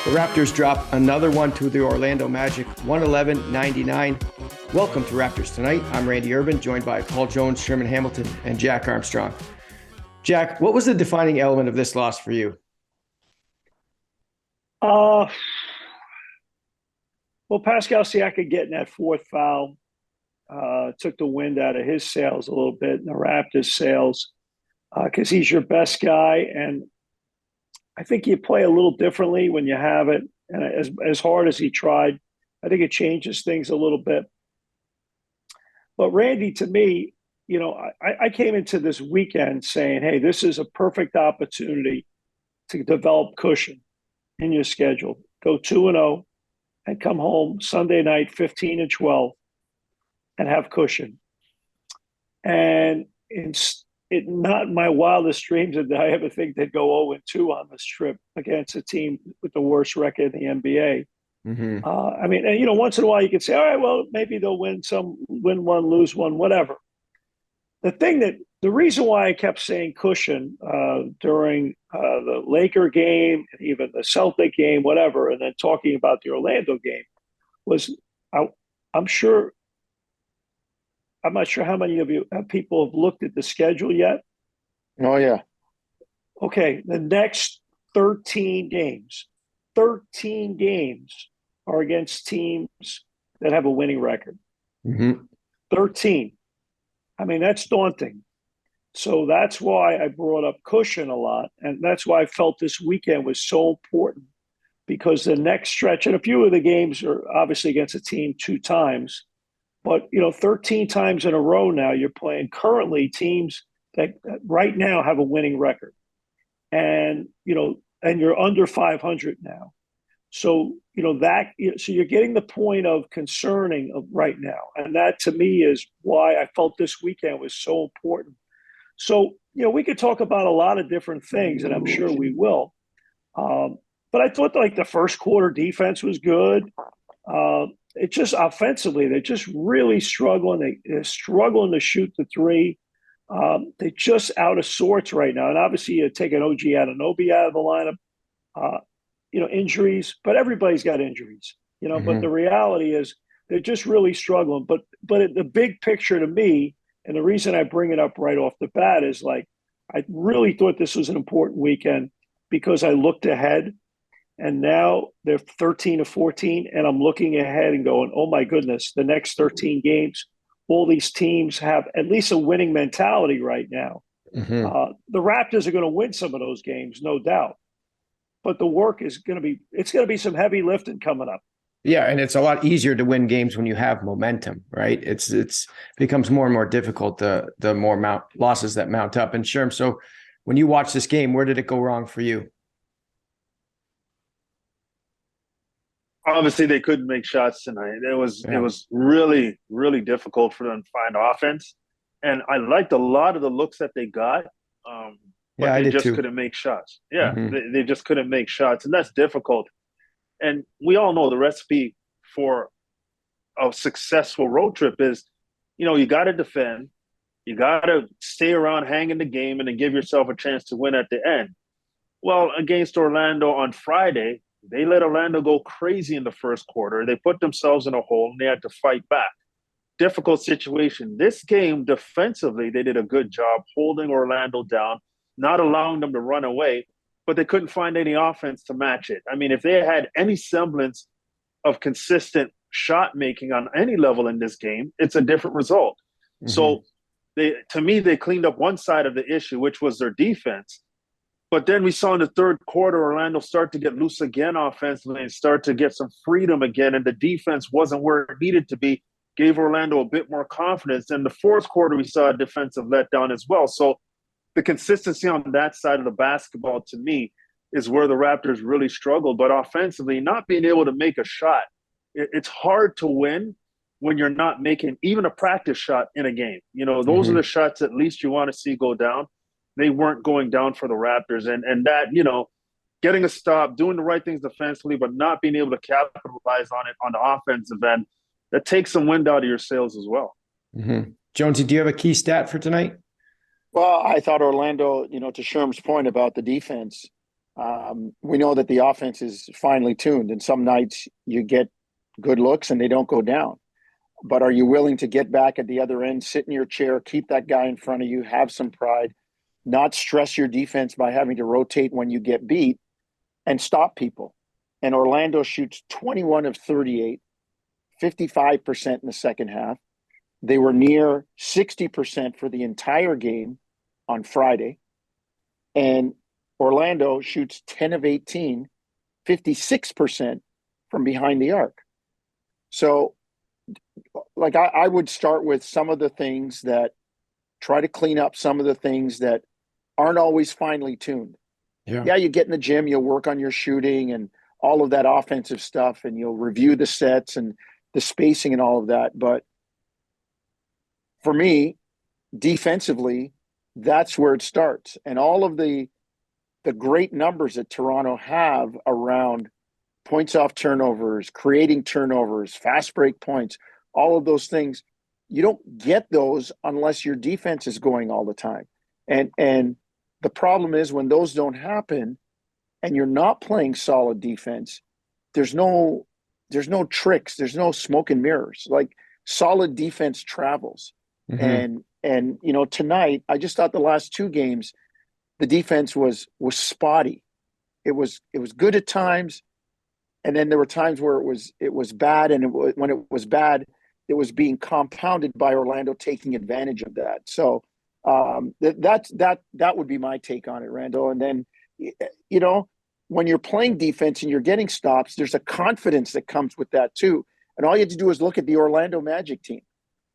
The Raptors drop another one to the Orlando Magic, 111-99. Welcome to Raptors Tonight. I'm Randy Urban, joined by Paul Jones, Sherman Hamilton, and Jack Armstrong. Jack, what was the defining element of this loss for you? Well, Pascal Siakam getting that fourth foul took the wind out of his sails a little bit, and the Raptors' sails, because he's your best guy. And I think you play a little differently when you have it. And as hard as he tried, I think it changes things a little bit. But Randy, to me, I came into this weekend saying, hey, this is a perfect opportunity to develop cushion in your schedule. Go 2-0 and come home Sunday night 15-12 and have cushion. And not in my wildest dreams did I ever think they'd go 0-2 on this trip against a team with the worst record in the NBA. Mm-hmm. Once in a while you could say, all right, well, maybe they'll win one, lose one, whatever. The reason why I kept saying cushion during the Laker game, and even the Celtic game, whatever, and then talking about the Orlando game was, I'm not sure how many of you people have looked at the schedule yet. Oh, yeah. Okay, the next 13 games are against teams that have a winning record. Mm-hmm. 13. I mean, that's daunting. So that's why I brought up cushion a lot. And that's why I felt this weekend was so important, because the next stretch, and a few of the games are obviously against a team 2 times, but 13 times in a row now you're playing currently teams that right now have a winning record. And, and you're under 500 now. So, so you're getting the point of concerning of right now. And that to me is why I felt this weekend was so important. So, we could talk about a lot of different things, and I'm sure we will. But I thought like the first quarter defense was good. It's just offensively, they're just really struggling. They're struggling to shoot the three. They're just out of sorts right now. And obviously you're taking OG Anunoby out of the lineup. Injuries, but everybody's got injuries, Mm-hmm. But the reality is they're just really struggling. But the big picture to me, and the reason I bring it up right off the bat is like, I really thought this was an important weekend because I looked ahead, and now they're 13-14, and I'm looking ahead and going, oh my goodness, the next 13 games, all these teams have at least a winning mentality right now. Mm-hmm. The Raptors are going to win some of those games, no doubt. But the work is going to be some heavy lifting coming up. Yeah, and it's a lot easier to win games when you have momentum, right? It's becomes more and more difficult the more losses that mount up. And Sherm, so when you watch this game, where did it go wrong for you? Obviously, they couldn't make shots tonight. It was really, really difficult for them to find offense. And I liked a lot of the looks that they got. But I they did just too. couldn't make shots. Yeah, Mm-hmm. they just couldn't make shots. And that's difficult. And we all know the recipe for a successful road trip is, you got to defend. You got to stay around, hang in the game, and then give yourself a chance to win at the end. Well, against Orlando on Friday, they let Orlando go crazy in the first quarter. They put themselves in a hole, and they had to fight back. Difficult situation. This game, defensively, they did a good job holding Orlando down, not allowing them to run away, but they couldn't find any offense to match it. I mean, if they had any semblance of consistent shot making on any level in this game, it's a different result. Mm-hmm. So they cleaned up one side of the issue, which was their defense. But then we saw in the third quarter, Orlando start to get loose again offensively and start to get some freedom again. And the defense wasn't where it needed to be, gave Orlando a bit more confidence. And the fourth quarter, we saw a defensive letdown as well. So the consistency on that side of the basketball, to me, is where the Raptors really struggled. But offensively, not being able to make a shot, it's hard to win when you're not making even a practice shot in a game. Those are the shots at least you want to see go down. They weren't going down for the Raptors. And that, getting a stop, doing the right things defensively, but not being able to capitalize on it on the offensive end, that takes some wind out of your sails as well. Mm-hmm. Jonesy, do you have a key stat for tonight? Well, I thought Orlando, to Sherm's point about the defense, We know that the offense is finely tuned, and some nights you get good looks and they don't go down. But are you willing to get back at the other end, sit in your chair, keep that guy in front of you, have some pride, not stress your defense by having to rotate when you get beat, and stop people? And Orlando shoots 21 of 38, 55% in the second half. They were near 60% for the entire game on Friday. And Orlando shoots 10 of 18, 56% from behind the arc. So, like, I would start with some of the things that try to clean up some of the things that aren't always finely tuned. Yeah, you get in the gym, you'll work on your shooting and all of that offensive stuff, and you'll review the sets and the spacing and all of that. But for me, defensively, that's where it starts. And all of the great numbers that Toronto have around points off turnovers, creating turnovers, fast break points, all of those things, you don't get those unless your defense is going all the time. And the problem is when those don't happen and you're not playing solid defense, there's no tricks, there's no smoke and mirrors. Like, solid defense travels. Mm-hmm. And you know, tonight I just thought the last two games the defense was spotty. It was good at times, and then there were times where it was bad, and when it was bad, it was being compounded by Orlando taking advantage of that. So that would be my take on it, Randall. And then, you know, when you're playing defense and you're getting stops, there's a confidence that comes with that too. And all you have to do is look at the Orlando Magic team.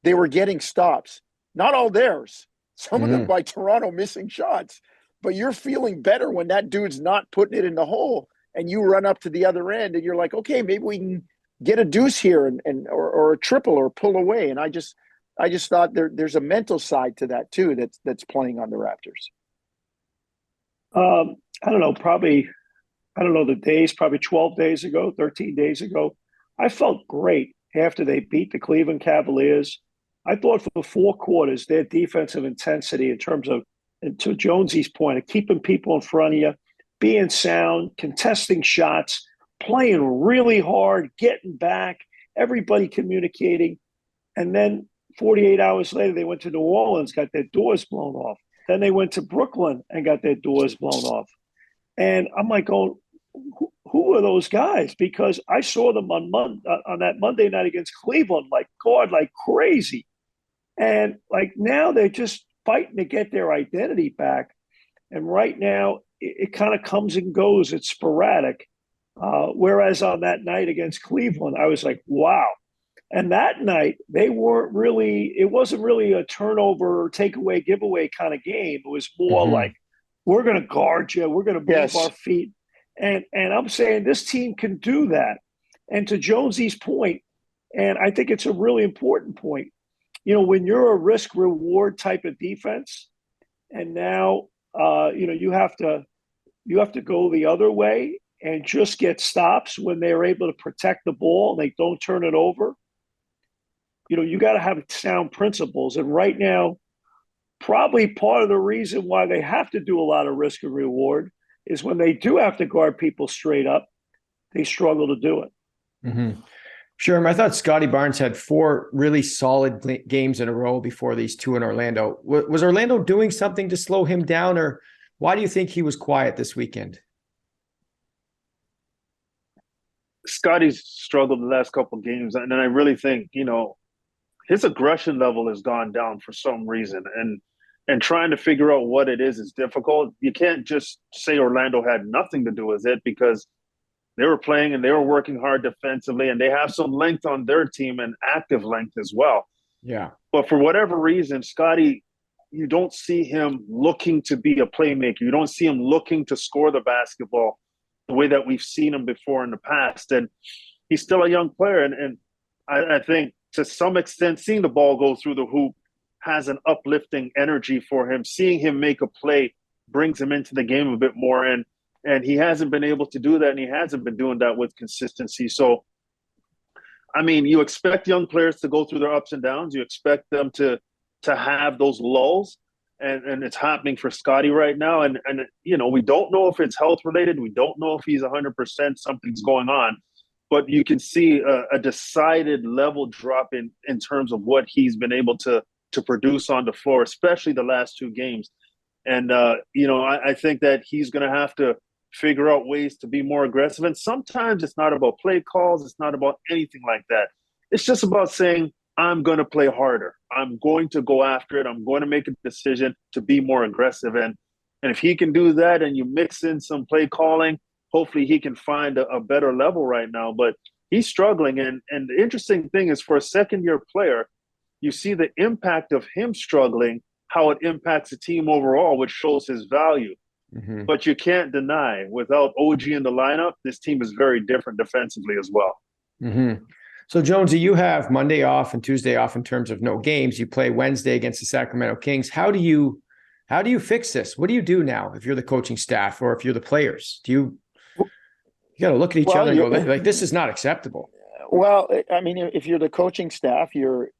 They were getting stops, not all theirs. Some of them by Toronto missing shots. But you're feeling better when that dude's not putting it in the hole and you run up to the other end and you're like, okay, maybe we can get a deuce here or a triple or pull away. And I just thought there's a mental side to that too that's playing on the Raptors. I don't know, the days, probably 12 days ago, 13 days ago, I felt great after they beat the Cleveland Cavaliers. I thought for 4 quarters, their defensive intensity in terms of, and to Jonesy's point, of keeping people in front of you, being sound, contesting shots, playing really hard, getting back, everybody communicating. And then 48 hours later, they went to New Orleans, got their doors blown off. Then they went to Brooklyn and got their doors blown off. And I'm like, oh, who are those guys? Because I saw them on that Monday night against Cleveland, like crazy. And like now they're just fighting to get their identity back. And right now it kind of comes and goes. It's sporadic. Whereas on that night against Cleveland, I was like, wow. And that night it wasn't really a turnover, takeaway, giveaway kind of game. It was more like, we're going to guard you. We're going to move our feet. And I'm saying this team can do that. And to Jonesy's point, and I think it's a really important point, you know, when you're a risk reward type of defense, and now you know, you have to go the other way and just get stops when they're able to protect the ball and they don't turn it over. You know, you got to have sound principles. And right now, probably part of the reason why they have to do a lot of risk and reward is when they do have to guard people straight up, they struggle to do it. Mm-hmm. Sherman, I thought Scottie Barnes had 4 really solid games in a row before these 2 in Orlando. Was Orlando doing something to slow him down, or why do you think he was quiet this weekend? Scottie's struggled the last couple of games, and I really think, you know, his aggression level has gone down for some reason, and trying to figure out what it is difficult. You can't just say Orlando had nothing to do with it, because they were playing and they were working hard defensively, and they have some length on their team and active length as well. Yeah. But for whatever reason, Scottie, you don't see him looking to be a playmaker. You don't see him looking to score the basketball the way that we've seen him before in the past. And he's still a young player. And I think to some extent, seeing the ball go through the hoop has an uplifting energy for him. Seeing him make a play brings him into the game a bit more. And he hasn't been able to do that, and he hasn't been doing that with consistency. So, I mean, you expect young players to go through their ups and downs. You expect them to have those lulls. and it's happening for Scottie right now. And we don't know if it's health related. We don't know if he's 100%. Something's going on, but you can see a decided level drop in terms of what he's been able to produce on the floor, especially the last 2 games. And I think that he's going to have to figure out ways to be more aggressive. And sometimes it's not about play calls. It's not about anything like that. It's just about saying, I'm going to play harder. I'm going to go after it. I'm going to make a decision to be more aggressive. And if he can do that and you mix in some play calling, hopefully he can find a better level right now. But he's struggling. And the interesting thing is, for a second-year player, you see the impact of him struggling, how it impacts the team overall, which shows his value. Mm-hmm. But you can't deny, without OG in the lineup, this team is very different defensively as well. Mm-hmm. So, Jonesy, you have Monday off and Tuesday off in terms of no games. You play Wednesday against the Sacramento Kings. How do you fix this? What do you do now if you're the coaching staff or if you're the players? You got to look at each other and go, like, this is not acceptable. Well, I mean, if you're the coaching staff, you're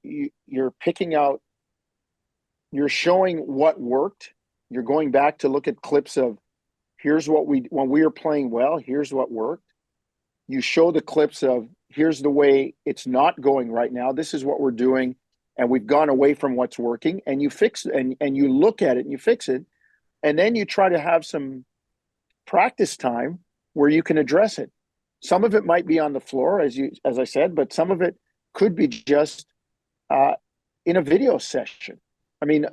picking out, you're showing what worked. You're going back to look at clips of, here's what when we were playing well, here's what worked. You show the clips of, here's the way it's not going right now. This is what we're doing. And we've gone away from what's working, and you fix it, and you look at it and you fix it. And then you try to have some practice time where you can address it. Some of it might be on the floor, as I said, but some of it could be just in a video session. I mean,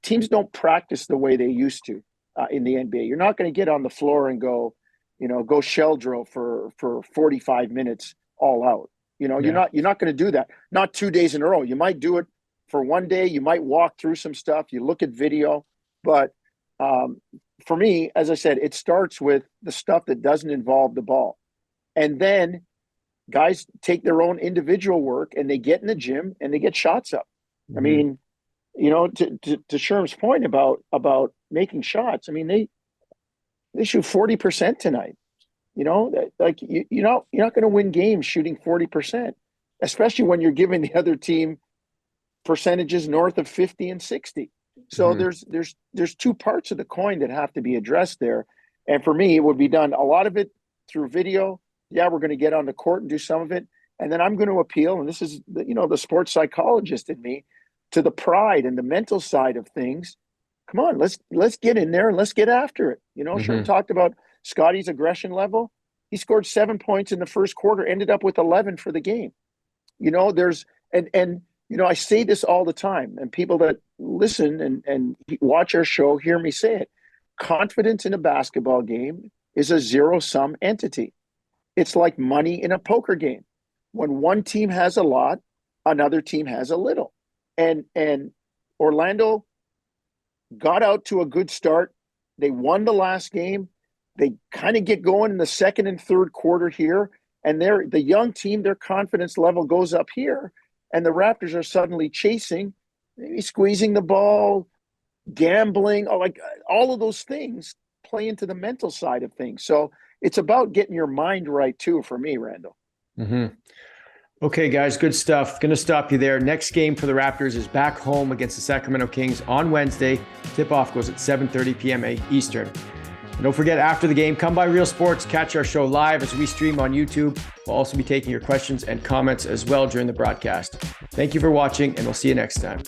teams don't practice the way they used to in the NBA. You're not going to get on the floor and go shell drill for 45 minutes all out. You're not going to do that. Not 2 days in a row. You might do it for one day. You might walk through some stuff. You look at video. But for me, as I said, it starts with the stuff that doesn't involve the ball. And then guys take their own individual work and they get in the gym and they get shots up. Mm-hmm. I mean, to Sherm's point about making shots, I mean, they shoot 40% tonight. You're not going to win games shooting 40%, especially when you're giving the other team percentages north of 50 and 60. So mm-hmm. there's 2 parts of the coin that have to be addressed there. And for me, it would be done, a lot of it through video. Yeah, we're going to get on the court and do some of it. And then I'm going to appeal, and this is the sports psychologist in me, to the pride and the mental side of things. Come on, let's get in there and let's get after it. Mm-hmm. Sherman talked about Scottie's aggression level. He scored 7 points in the first quarter, ended up with 11 for the game. I say this all the time, and people that listen and watch our show hear me say it. Confidence in a basketball game is a zero-sum entity. It's like money in a poker game. When one team has a lot, another team has a little. And Orlando got out to a good start. They won the last game. They kind of get going in the second and third quarter here. And the young team, their confidence level goes up here. And the Raptors are suddenly chasing, maybe squeezing the ball, gambling, all of those things play into the mental side of things. So it's about getting your mind right too, for me, Randall. Mm-hmm. Okay, guys, good stuff. Going to stop you there. Next game for the Raptors is back home against the Sacramento Kings on Wednesday. Tip-off goes at 7:30 p.m. Eastern. And don't forget, after the game, come by Real Sports, catch our show live as we stream on YouTube. We'll also be taking your questions and comments as well during the broadcast. Thank you for watching, and we'll see you next time.